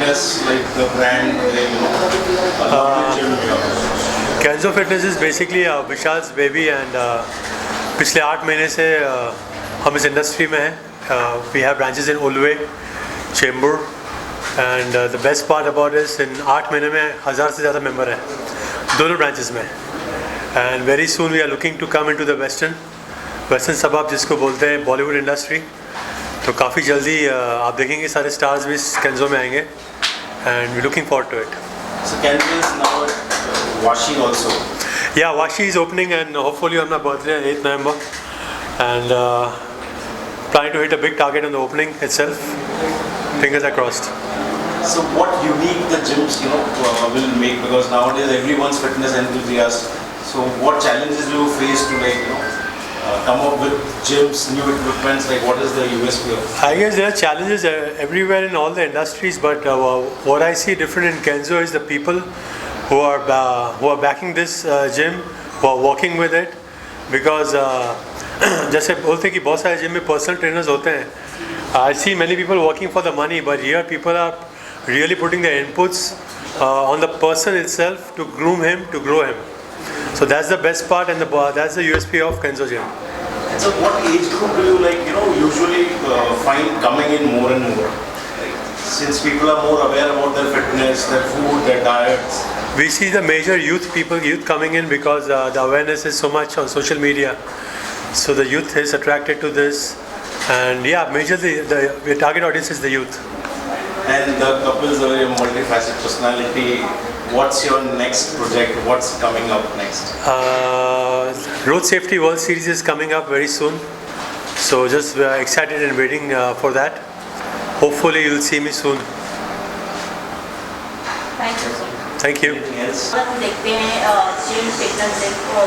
Fitness, like the brand, a lovely gym here? Kenzo Fitness is basically Vishal's baby and पिछले 8 महीने से हम इस इंडस्ट्री में हैं. We have branches in Ulwe, Chembur and the best part about इस इन 8 महीने में 1000 से ज़्यादा मेंबर हैं दोनों ब्रांचेस में. And very soon we are looking to come in to the western सब आप जिसको बोलते हैं बॉलीवुड इंडस्ट्री. तो काफ़ी जल्दी आप देखेंगे सारे स्टार्स भी केंजो में आएंगे and we looking forward to it. So Kenzo is now at Vashi also. Yeah, Vashi is opening and hopefully on my birthday, 8th November, and planning to hit a big target on the opening itself. Fingers are crossed. So what unique the gyms will make, because nowadays everyone's fitness enthusiast. So what challenges do you face to come up with gyms, new equipments? Like what is the USP of? I guess there are challenges everywhere in all the industries, but what I see different in Kenzo is the people who are backing this gym, who are working with it, because जैसे बोलते हैं कि बहुत सारे gym में personal trainers होते हैं. I see many people working for the money, but here people are really putting their inputs on the person itself to groom him, to grow him. So that's the best part, and that's the USP of Kenzo Gym. And so what age group do you usually find coming in more and more? Since people are more aware about their fitness, their food, their diets. We see the major youth coming in because the awareness is so much on social media. So the youth is attracted to this, and yeah, majorly the target audience is the youth. And the couple is a very multifaceted personality. What's your next project? What's coming up next? Road Safety World Series is coming up very soon. So just excited and waiting for that. Hopefully you'll see me soon. Thank you, sir. Thank you. Anything else? हम देखते हैं gym fitness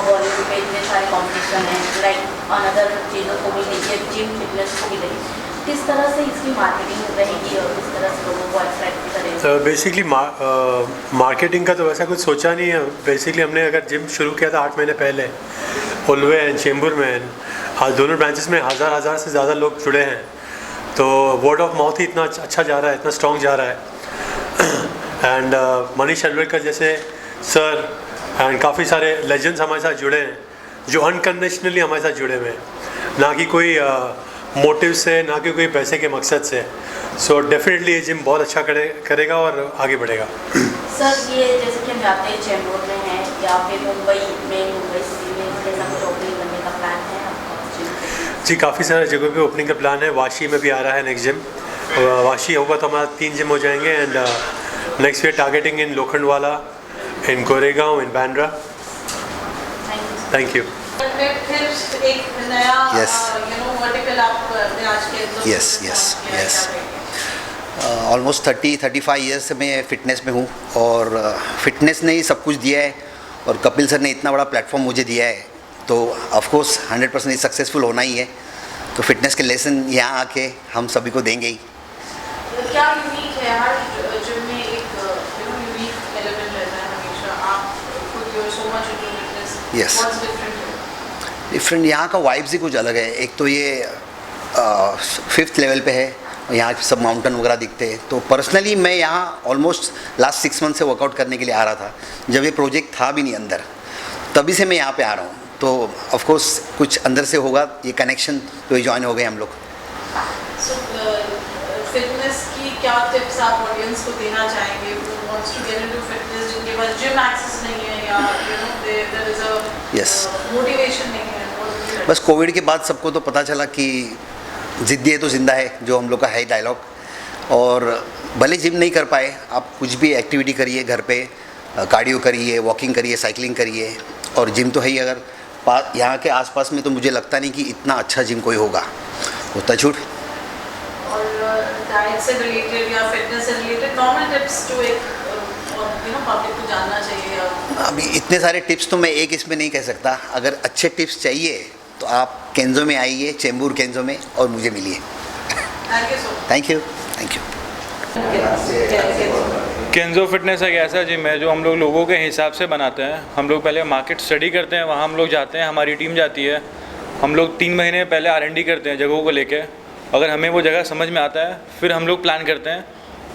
Bollywood में इतने सारे competition हैं, like another चीज़ों को भी देखिए, जिम फिटनेस को भी देखिए. किस तरह से इसकी मार्केटिंग रहेगी और किस तरह से लोगों को अट्रैक्ट करेगी? तो बेसिकली मार्केटिंग का तो वैसा कुछ सोचा नहीं है. बेसिकली हमने अगर जिम शुरू किया था 8 महीने पहले उलवे एंड चेंबूर में, आज दोनों ब्रांचेस में हज़ार से ज़्यादा लोग जुड़े हैं. तो वर्ड ऑफ माउथ ही इतना अच्छा जा रहा है, इतना स्ट्रॉन्ग जा रहा है. एंड मनीष अल्वेकर जैसे सर एंड काफ़ी सारे लेजेंड्स हमारे साथ जुड़े हैं जो अनकंडीशनली हमारे साथ जुड़े हुए हैं, ना कि कोई मोटिव से, ना कि कोई पैसे के मकसद से. सो डेफिनेटली ये जिम बहुत अच्छा करेगा और आगे बढ़ेगा. सर ये जैसे कि हम जाते हैं चेंबूर में है या फिर मुंबई सिटी में जैसा कुछ ओपनिंग करने का प्लान है आपका? जी काफ़ी सारे जगहों पे ओपनिंग का प्लान है. वाशी में भी आ रहा है नेक्स्ट जिम. वाशी होगा तो हमारा 3 जिम हो जाएंगे. And next we are targeting in Lokhandwala, in Koregaon, in Bandra. Thank you. एक नया Yes. वर्टिकल आपने आज के Yes. ऑलमोस्ट 30-35 ईयर्स से मैं फ़िटनेस में हूँ और फिटनेस ने ही सब कुछ दिया है. और कपिल सर ने इतना बड़ा प्लेटफॉर्म मुझे दिया है, तो ऑफकोर्स 100% सक्सेसफुल होना ही है. तो फिटनेस के लेसन यहाँ आके हम सभी को देंगे ही. क्या यूनिक है? हर जिम में एक यूनिक एलिमेंट रहता है हमेशा. आप खुद you are so much into fitness. Yes. What's different? Different यहाँ का वाइब्स ही कुछ अलग है. एक तो ये 5th लेवल पे है और यहाँ सब माउंटेन वगैरह दिखते हैं. तो पर्सनली मैं यहाँ ऑलमोस्ट लास्ट 6 मंथ से वर्कआउट करने के लिए आ रहा था. जब ये प्रोजेक्ट था भी नहीं अंदर, तभी से मैं यहाँ पे आ रहा हूँ. तो ऑफकोर्स कुछ अंदर से होगा ये कनेक्शन, तो ये ज्वाइन हो गए हम लोग. फिटनेस की क्या टिप्स आप ऑडियंस को देना चाहेंगे who wants to get into fitness, जिनके पास जिम एक्सेस नहीं है या there is a Yes. Motivation नहीं है? बस कोविड के बाद सबको तो पता चला कि ज़िद्दी है तो जिंदा है, जो हम लोग का है डायलॉग. और भले जिम नहीं कर पाए, आप कुछ भी एक्टिविटी करिए घर पे, कार्डियो करिए, वॉकिंग करिए, साइकिलिंग करिए. और जिम तो है ही. अगर यहाँ के आसपास में तो मुझे लगता नहीं कि इतना अच्छा जिम कोई होगा. होता झूठ. और डाइट से रिलेटेड या फिटनेस से रिलेटेड नॉर्मल टिप्स जो एक पब्लिक को जानना चाहिए. अभी इतने सारे टिप्स तो मैं एक इसमें नहीं कह सकता. अगर अच्छे टिप्स चाहिए तो आप केंजो में आइए, चेंबूर केंजो में, और मुझे मिलिए. Thank you so much. Thank you. केंजो fitness एक ऐसा जिम है जो हम लोग लोगों के हिसाब से बनाते हैं. हम लोग पहले मार्केट स्टडी करते हैं, वहाँ हम लोग जाते हैं, हमारी टीम जाती है. हम लोग 3 महीने पहले R&D करते हैं जगहों को लेके. अगर हमें वो जगह समझ में आता है फिर हम लोग प्लान करते हैं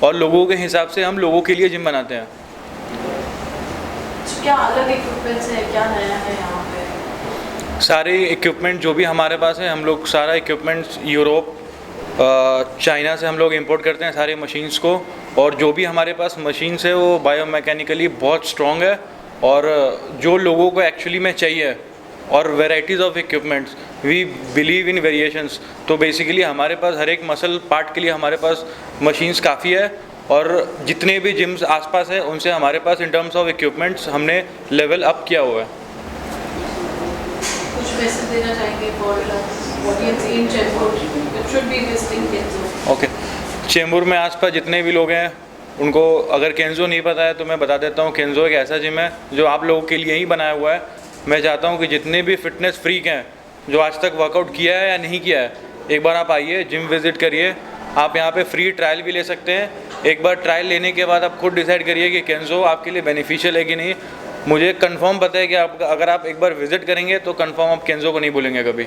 और लोगों के हिसाब से हम लोगों के लिए जिम बनाते हैं। क्या अलग इक्विपमेंट्स है, क्या नया है यहाँ पे? सारे इक्विपमेंट जो भी हमारे पास है, हम लोग सारा इक्विपमेंट्स यूरोप चाइना से हम लोग इंपोर्ट करते हैं सारे मशीन्स को, और जो भी हमारे पास मशीन्स है वो बायोमैकेनिकली बहुत स्ट्रॉन्ग है और जो लोगों को एक्चुअली में चाहिए, और varieties of equipments, we believe in variations. तो बेसिकली हमारे पास हर एक मसल पार्ट के लिए हमारे पास मशीन्स काफ़ी है, और जितने भी जिम्स आसपास है उनसे हमारे पास इन टर्म्स ऑफ इक्विपमेंट्स हमने लेवल अप किया हुआ है। कुछ मैसेज देना चाहेंगे for audience in Chembur which should be visiting केंजो? Okay, Chembur में आसपास जितने भी लोग हैं उनको अगर केंजो नहीं पता है तो मैं बता देता हूँ, केंजो एक ऐसा जिम है जो आप लोगों के लिए ही बनाया हुआ है। मैं चाहता हूँ कि जितने भी फिटनेस फ्रीक हैं जो आज तक वर्कआउट किया है या नहीं किया है, एक बार आप आइए, जिम विज़िट करिए। आप यहाँ पे फ्री ट्रायल भी ले सकते हैं। एक बार ट्रायल लेने के बाद आप खुद डिसाइड करिए कि केंजो आपके लिए बेनिफिशियल है कि नहीं। मुझे कंफर्म पता है कि आप अगर आप एक बार विज़िट करेंगे तो कंफर्म आप केंजो को नहीं भूलेंगे कभी।